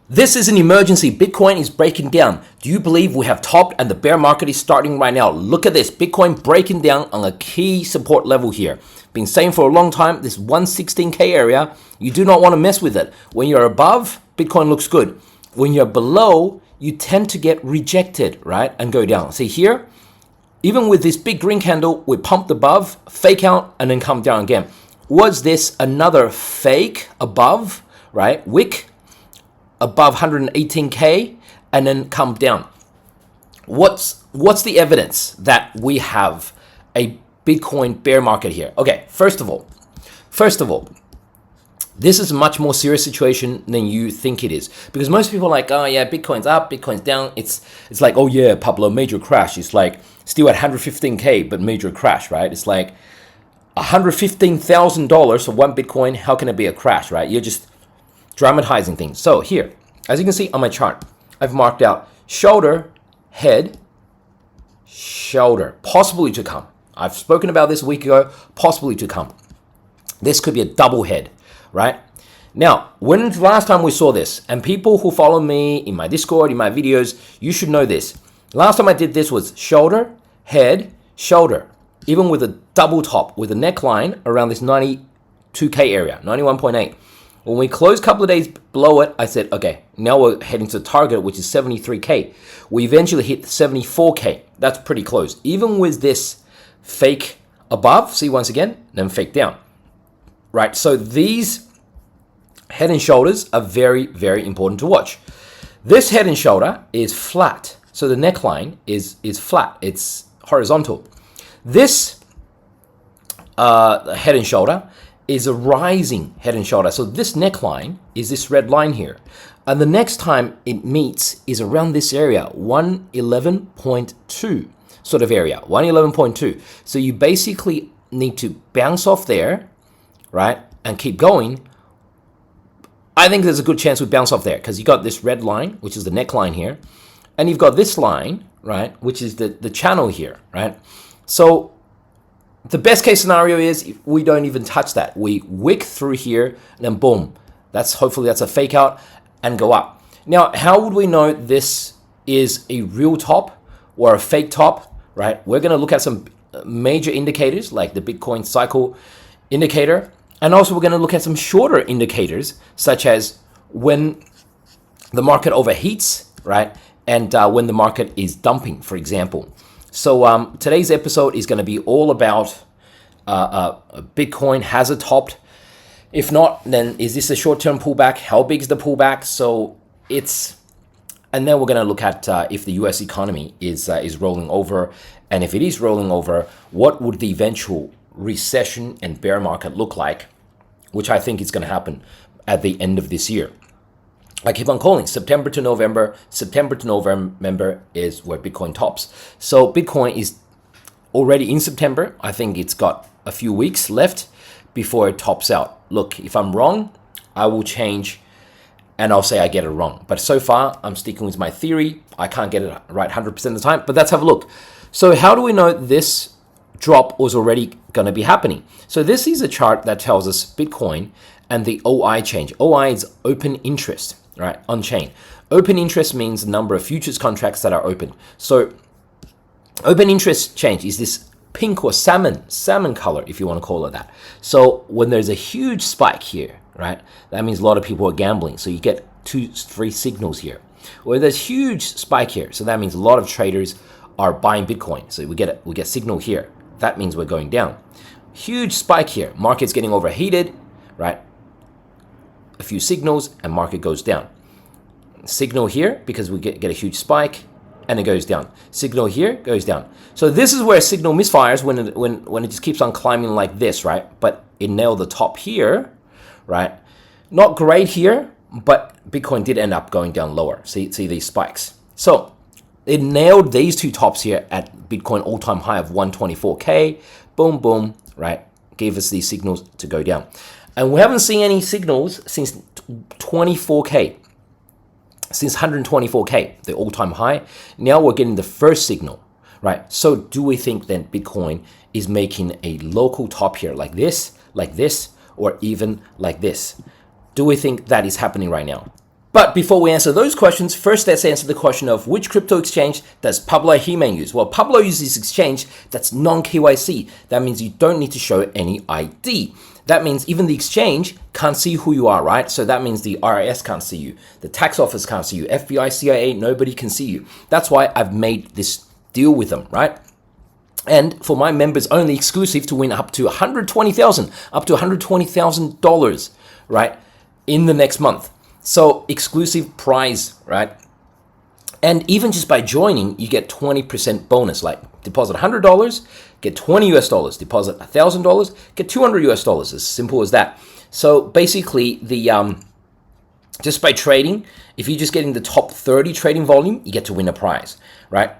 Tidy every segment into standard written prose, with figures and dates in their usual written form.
This is an emergency. Bitcoin is breaking down. Do you believe we have topped and the bear market is starting right now? Look at this. Bitcoin breaking down on a key support level here. Been saying for a long time, this 116K area, you do not want to mess with it. When you're above, Bitcoin looks good. When you're below, you tend to get rejected, right? And go down. See here, even with this big green candle, we pumped above, fake out, and then come down again. Was this another fake above, right? Wick above 118K and then come down. What's the evidence that we have a Bitcoin bear market here? Okay, first of all, this is a much more serious situation than you think it is, because most people are like, oh yeah, Bitcoin's up, Bitcoin's down. It's like, oh yeah, Pablo, major crash. It's like still at 115K, but major crash, right? It's like $115,000 for one Bitcoin. How can it be a crash, right? You're just dramatizing things. So here, as you can see on my chart, I've marked out shoulder, head, shoulder, possibly to come. I've spoken about this a week ago, possibly to come. This could be a double head, right? Now, when's the last time we saw this? And people who follow me in my Discord, in my videos, you should know this. Last time I did this was shoulder, head, shoulder, even with a double top, with a neckline around this 92K area, 91.8. When we closed a couple of days below it, I said, okay, now we're heading to the target, which is 73K. We eventually hit 74K. That's pretty close. Even with this fake above, see once again, then fake down, right? So these head and shoulders are very, very important to watch. This head and shoulder is flat. So the neckline is flat. It's horizontal. This head and shoulder is a rising head and shoulder. So this neckline is this red line here. And the next time it meets is around this area, 111.2 sort of area, 111.2. So you basically need to bounce off there, right? And keep going. I think there's a good chance we bounce off there because you got this red line, which is the neckline here. And you've got this line, right? Which is the channel here, right? So the best case scenario is we don't even touch that. We wick through here and then boom. Hopefully that's a fake out and go up. Now, how would we know this is a real top or a fake top, right? We're going to look at some major indicators like the Bitcoin cycle indicator. And also we're going to look at some shorter indicators such as when the market overheats, right? And when the market is dumping, for example. So today's episode is going to be all about Bitcoin. Has it topped? If not, then is this a short-term pullback? How big is the pullback? So and then we're going to look at if the U.S. economy is rolling over, and if it is rolling over, what would the eventual recession and bear market look like? Which I think is going to happen at the end of this year. I keep on calling September to November. September to November is where Bitcoin tops. So Bitcoin is already in September. I think it's got a few weeks left before it tops out. Look, if I'm wrong, I will change and I'll say I get it wrong. But so far, I'm sticking with my theory. I can't get it right 100% of the time, but let's have a look. So how do we know this drop was already going to be happening? So this is a chart that tells us Bitcoin and the OI change. OI is open interest, right, on chain. Open interest means the number of futures contracts that are open. So open interest change is this pink or salmon color, if you want to call it that. So when there's a huge spike here, right, that means a lot of people are gambling. So you get 2-3 signals here. When there's huge spike here, so that means a lot of traders are buying Bitcoin. So we get signal here. That means we're going down. Huge spike here. Market's getting overheated, right? A few signals and market goes down. Signal here because we get a huge spike and it goes down. Signal here goes down. So this is where signal misfires when it just keeps on climbing like this, right? But it nailed the top here, right? Not great here, but Bitcoin did end up going down lower. See these spikes. So it nailed these two tops here at Bitcoin all-time high of 124K. Boom, boom, right? Gave us these signals to go down. And we haven't seen any signals since 24K, since 124K, the all-time high. Now we're getting the first signal, right? So do we think then Bitcoin is making a local top here like this, or even like this? Do we think that is happening right now? But before we answer those questions, first let's answer the question of which crypto exchange does Pablo He-Man use? Well, Pablo uses this exchange that's non-KYC. That means you don't need to show any ID. That means even the exchange can't see who you are, right? So that means the IRS can't see you. The tax office can't see you. FBI, CIA, nobody can see you. That's why I've made this deal with them, right? And for my members only, exclusive to win up to $120,000, right, in the next month. So exclusive prize, right? And even just by joining, you get 20% bonus. Like deposit $100, get $20 US. Deposit $1,000, get $200 US. As simple as that. So basically, the just by trading, if you're just getting the top 30 trading volume, you get to win a prize, right?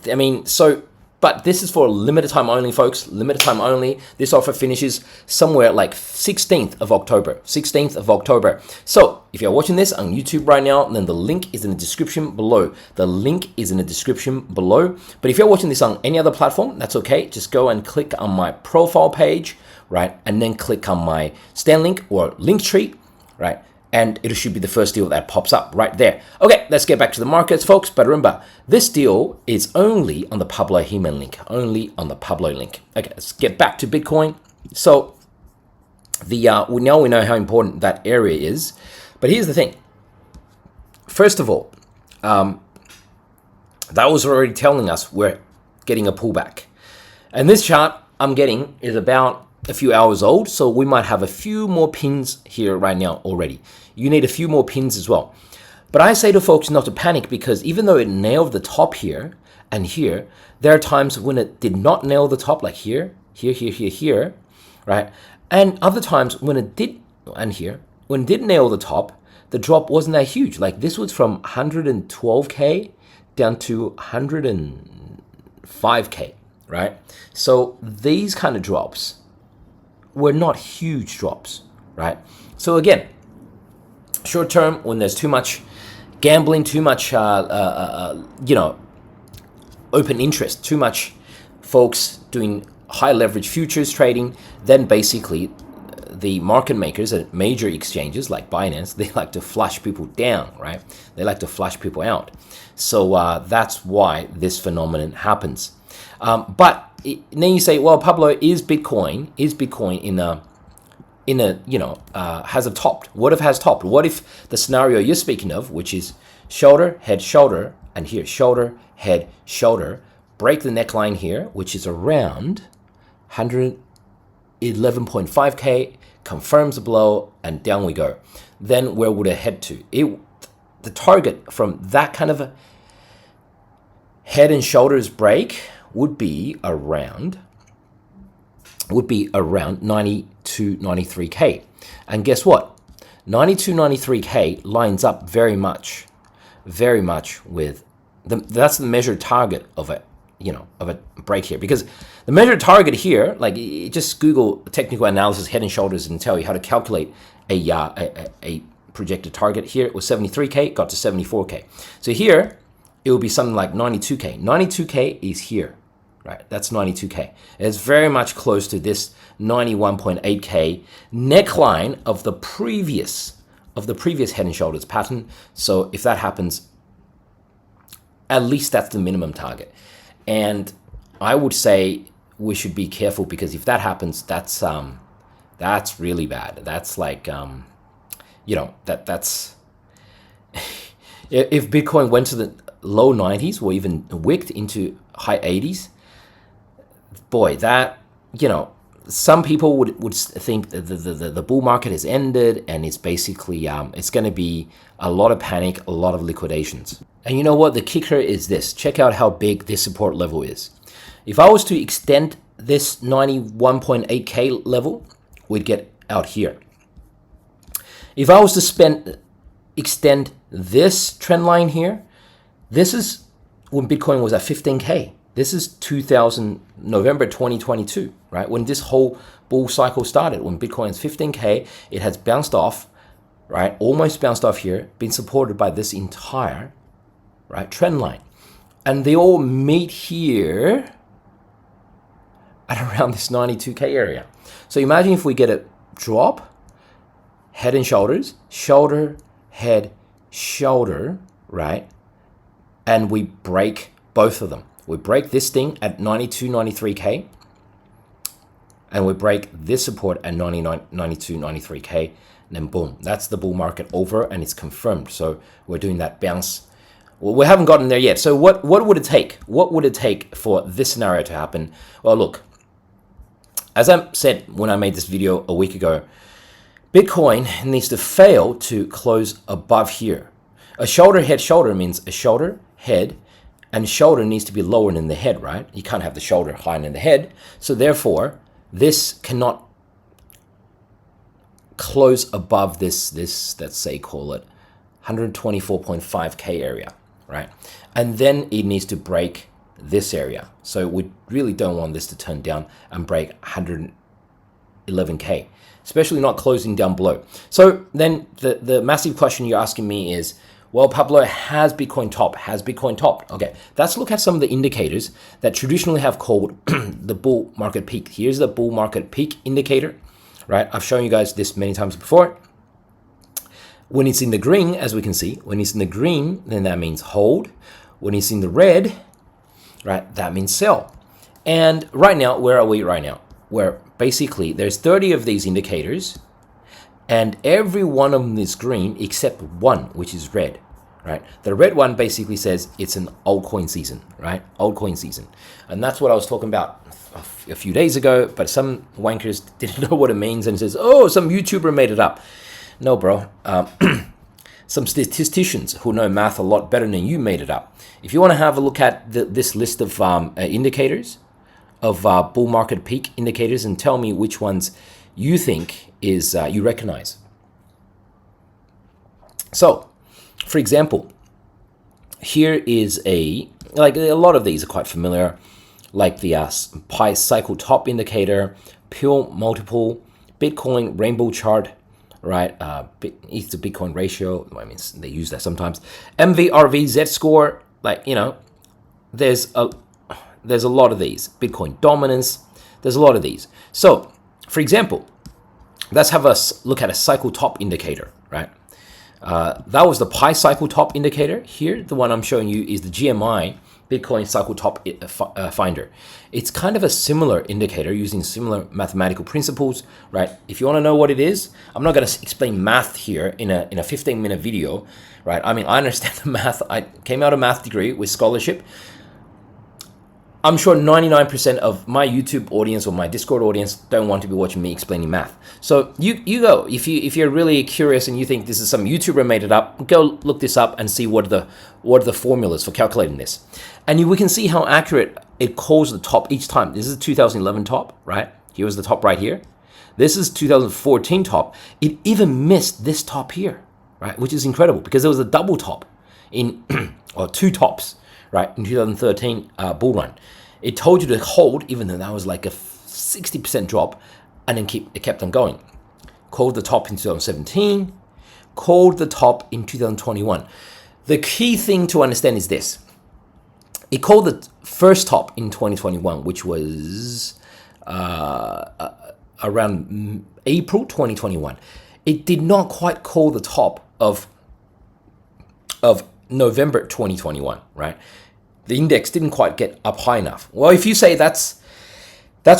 I mean, so. But this is for limited time only, folks. Limited time only. This offer finishes somewhere like 16th of October. 16th of October. So if you're watching this on YouTube right now, then the link is in the description below. The link is in the description below. But if you're watching this on any other platform, that's okay. Just go and click on my profile page, right? And then click on my Stan link or Linktree, right? And it should be the first deal that pops up right there. Okay, let's get back to the markets, folks. But remember, this deal is only on the Pablo He-Man link. Only on the Pablo link. Okay, let's get back to Bitcoin. So we know how important that area is. But here's the thing. First of all, that was already telling us we're getting a pullback. And this chart I'm getting is about a few hours old, so we might have a few more pins here right now already. You need a few more pins as well. But I say to folks not to panic, because even though it nailed the top here and here, there are times when it did not nail the top, like here, right? And other times when it did, and here, when it did nail the top, the drop wasn't that huge. Like this was from 112K down to 105K, right? So these kind of drops were not huge drops, right? So again, short term, when there's too much gambling, too much, open interest, too much folks doing high leverage futures trading, then basically the market makers at major exchanges like Binance, they like to flush people down, right? They like to flush people out. So that's why this phenomenon happens. But then you say, well, Pablo, is Bitcoin has it topped? What if it has topped? What if the scenario you're speaking of, which is shoulder, and here, shoulder, head, shoulder, break the neckline here, which is around 111.5K, confirms the blow, and down we go. Then where would it head to? The target from that kind of a head and shoulders break would be around 92, 93K. And guess what? 92, 93K lines up very much with that's the measured target of a break here. Because the measured target here, like just Google technical analysis head and shoulders and tell you how to calculate a projected target. Here it was 73K, got to 74K. So here it will be something like 92K. 92K is here. Right, that's 92K. It's very much close to this 91.8K neckline of the previous head and shoulders pattern. So if that happens, at least that's the minimum target. And I would say we should be careful, because if that happens, that's really bad. That's like that's if Bitcoin went to the low 90s or even wicked into high 80s. Boy, that, some people would think that the bull market has ended, and it's basically, it's going to be a lot of panic, a lot of liquidations. And you know what? The kicker is this. Check out how big this support level is. If I was to extend this 91.8K level, we'd get out here. If I was to extend this trend line here, this is when Bitcoin was at 15K. This is November 2022, right? When this whole bull cycle started, when Bitcoin is 15K, it has bounced off, right? Almost bounced off here, been supported by this entire, right, trend line. And they all meet here at around this 92K area. So imagine if we get a drop, head and shoulders, shoulder, head, shoulder, right? And we break both of them. We break this thing at 92, 93K, and we break this support at 99, 92, 93K, and then boom, that's the bull market over, and it's confirmed. So we're doing that bounce. Well, we haven't gotten there yet. So what would it take? What would it take for this scenario to happen? Well, look, as I said when I made this video a week ago, Bitcoin needs to fail to close above here. A shoulder, head, shoulder means a shoulder, head, and shoulder needs to be lower than the head, right? You can't have the shoulder higher than the head. So therefore, this cannot close above this, let's say, call it 124.5K area, right? And then it needs to break this area. So we really don't want this to turn down and break 111K, especially not closing down below. So then the massive question you're asking me is, well, Pablo, has Bitcoin topped? Has Bitcoin topped? Okay, let's look at some of the indicators that traditionally have called the bull market peak. Here's the bull market peak indicator, right? I've shown you guys this many times before. When it's in the green, as we can see, when it's in the green, then that means hold. When it's in the red, right, that means sell. And right now, where are we right now? Where basically there's 30 of these indicators, and every one of them is green except one, which is red, right? The red one basically says it's an altcoin season, right? Altcoin season. And that's what I was talking about a few days ago, but some wankers didn't know what it means and says, oh, some YouTuber made it up. No, bro. Some statisticians who know math a lot better than you made it up. If you want to have a look at this list of indicators, of bull market peak indicators, and tell me which ones you think is you recognize. So, for example, here is like a lot of these are quite familiar, like the Pi cycle top indicator, Pure multiple, Bitcoin rainbow chart, right? Ether to Bitcoin ratio. I mean, they use that sometimes. MVRV Z score, like, you know, there's a lot of these. Bitcoin dominance, there's a lot of these. So, for example, let's have us look at a cycle top indicator, right? That was the Pi cycle top indicator. Here, the one I'm showing you is the GMI Bitcoin cycle top finder. It's kind of a similar indicator using similar mathematical principles, right? If you want to know what it is, I'm not going to explain math here in a 15-minute video, right? I mean, I understand the math. I came out of math degree with scholarship. I'm sure 99% of my YouTube audience or my Discord audience don't want to be watching me explaining math. So you go. If you're really curious and you think this is some YouTuber made it up, go look this up and see what are the formulas for calculating this. And we can see how accurate it calls the top each time. This is 2011 top, right? Here was the top right here. This is 2014 top. It even missed this top here, right? Which is incredible because there was a double top in or two tops, right, in 2013 bull run. It told you to hold, even though that was like a 60% drop, and then it kept on going. Called the top in 2017, called the top in 2021. The key thing to understand is this. It called the first top in 2021, which was around April 2021. It did not quite call the top of November 2021, right? The index didn't quite get up high enough. Well, if you say that's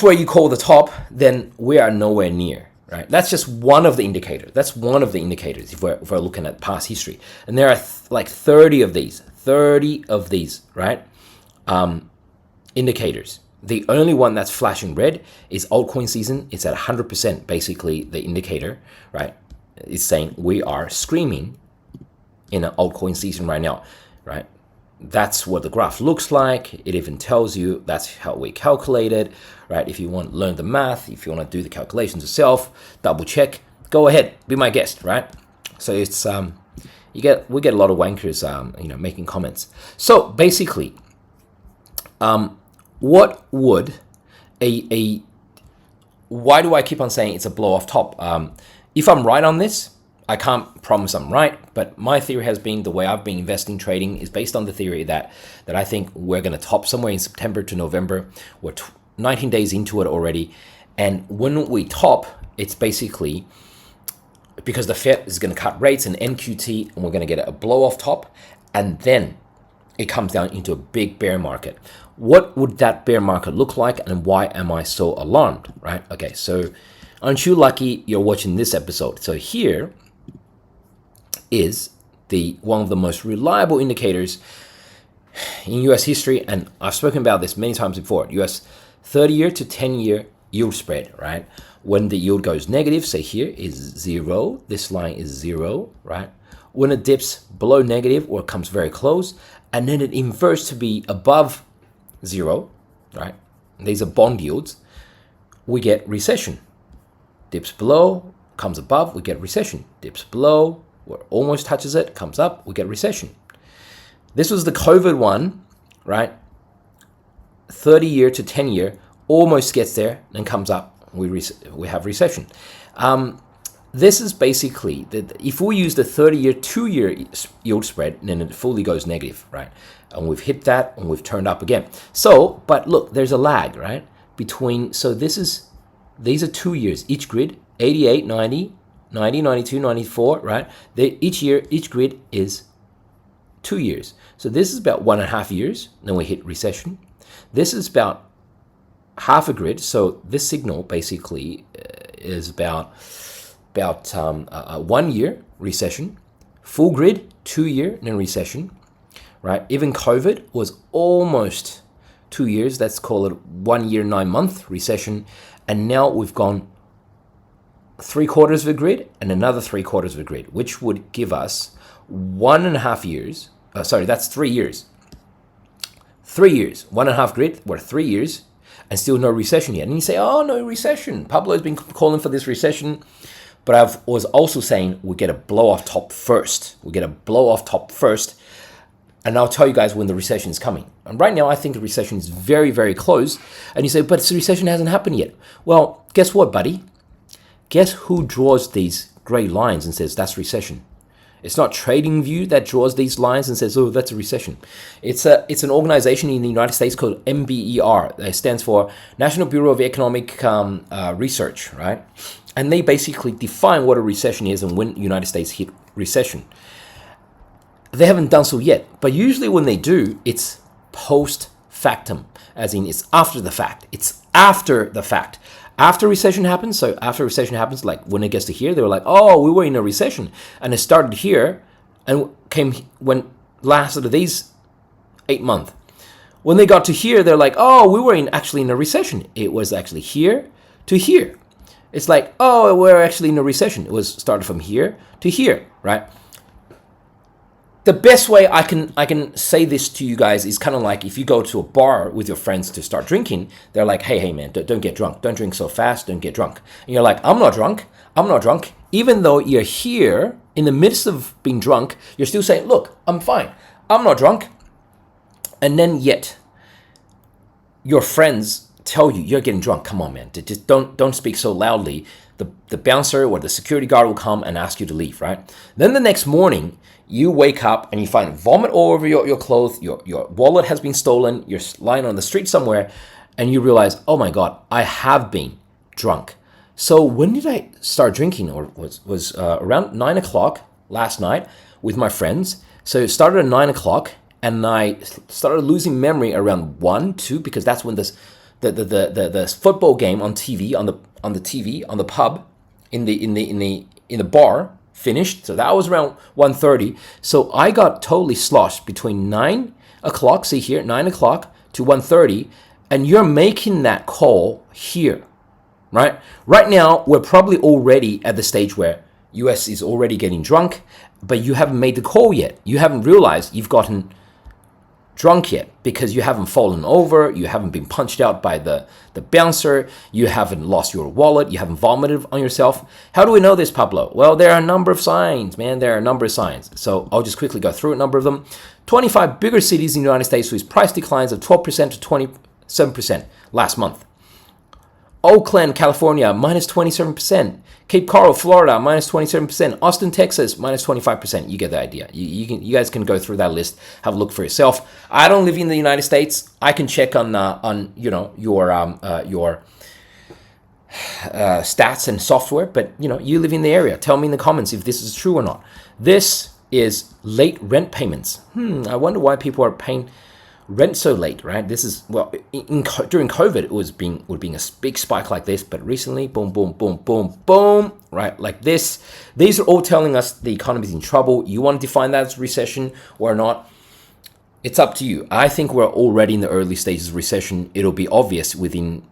where you call the top, then we are nowhere near, right? That's just one of the indicators. That's one of the indicators if we're looking at past history. And there are like 30 of these, right? Indicators. The only one that's flashing red is altcoin season. It's at 100%, basically, the indicator, right? It's saying we are screaming in an altcoin season right now, right? That's what the graph looks like. It even tells you that's how we calculate it, right? If you want to learn the math, if you want to do the calculations yourself, double check, go ahead, be my guest, right? So it's we get a lot of wankers making comments. So basically, what would why do I keep on saying it's a blow off top? If I'm right on this, I can't promise I'm right, but my theory has been, the way I've been investing, trading, is based on the theory that I think we're going to top somewhere in September to November. We're 19 days into it already. And when we top, it's basically because the Fed is going to cut rates and NQT, and we're going to get a blow off top, and then it comes down into a big bear market. What would that bear market look like, and why am I so alarmed, right? Okay, so aren't you lucky you're watching this episode? So here is one of the most reliable indicators in US history, and I've spoken about this many times before, US 30-year to 10-year yield spread, right? When the yield goes negative, say here is 0, this line is 0, right? When it dips below negative or comes very close, and then it inverts to be above 0, right? These are bond yields, we get recession. Dips below, comes above, we get recession. Dips below, or almost touches it, comes up, we get recession. This was the COVID one, right? 30-year to 10-year, almost gets there, then comes up, we have recession. This is basically, if we use the 30-year, 2-year yield spread, then it fully goes negative, right? And we've hit that, and we've turned up again. So, but look, there's a lag, right? So these are 2 years, each grid, 88, 90, 90, 92, 94, right? Each grid is 2 years. So this is about 1.5 years, then we hit recession. This is about half a grid, so this signal basically is about 1 year recession. Full grid, 2 year, then recession, right? Even COVID was almost 2 years. Let's call it 1 year, 9 month recession. And now we've gone 3/4 of a grid and another 3/4 of a grid, which would give us 1.5 years. That's 3 years. 3 years, 1.5 grid, we're 3 years, and still no recession yet. And you say, oh, no recession. Pablo has been calling for this recession. But I was also saying we get a blow off top first. And I'll tell you guys when the recession is coming. And right now, I think the recession is very, very close. And you say, but the recession hasn't happened yet. Well, guess what, buddy? Guess who draws these gray lines and says that's recession? It's not TradingView that draws these lines and says, oh, that's a recession. It's an organization in the United States called NBER. It stands for National Bureau of Economic Research, right? And they basically define what a recession is and when the United States hit recession. They haven't done so yet, but usually when they do, it's post factum, as in it's after the fact. It's after the fact. After recession happens, like when it gets to here, they were like, oh, we were in a recession. And it started here and lasted these 8 months. When they got to here, they're like, oh, we were actually in a recession. It was actually here to here. It's like, oh, we're actually in a recession. It was started from here to here, right? The best way I can say this to you guys is kind of like if you go to a bar with your friends to start drinking, they're like, hey man, don't get drunk. Don't drink so fast. Don't get drunk. And you're like, I'm not drunk. Even though you're here in the midst of being drunk, you're still saying, look, I'm fine. I'm not drunk. And then yet your friends tell you you're getting drunk. Come on, man. Just don't speak so loudly. The bouncer or the security guard will come and ask you to leave, right? Then the next morning, you wake up and you find vomit all over your clothes, your wallet has been stolen, you're lying on the street somewhere, and you realize, oh my God, I have been drunk. So when did I start drinking? Or was around 9 o'clock last night with my friends. So it started at 9 o'clock, and I started losing memory around 1, 2, because that's when the football game on TV, on the pub, in the bar finished. So that was around 1:30. So I got totally sloshed between 9 o'clock, see here, 9 o'clock to 1:30, and you're making that call here, right? Right now, we're probably already at the stage where US is already getting drunk, but you haven't made the call yet. You haven't realized you've gotten drunk yet because you haven't fallen over, you haven't been punched out by the bouncer, you haven't lost your wallet, you haven't vomited on yourself. How do we know this, Pablo? Well, there are a number of signs, man. There are a number of signs. So I'll just quickly go through a number of them. 25 bigger cities in the United States with price declines of 12% to 27% last month. Oakland, California, minus 27%. Cape Coral, Florida, minus 27%. Austin, Texas, minus 25%. You get the idea. You guys can go through that list, have a look for yourself. I don't live in the United States. I can check on your stats and software, but you live in the area. Tell me in the comments if this is true or not. This is late rent payments. I wonder why people are paying rent so late, right? This is, well, during COVID, it would being a big spike like this, but recently, boom, boom, boom, boom, boom, right? Like this. These are all telling us the economy is in trouble. You want to define that as recession or not? It's up to you. I think we're already in the early stages of recession. It'll be obvious within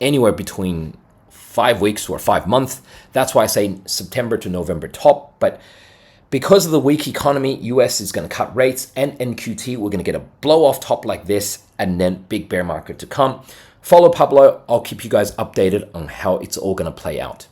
anywhere between 5 weeks or 5 months. That's why I say September to November top. But because of the weak economy, US is going to cut rates, and NQT, we're going to get a blow off top like this, and then big bear market to come. Follow Pablo. I'll keep you guys updated on how it's all going to play out.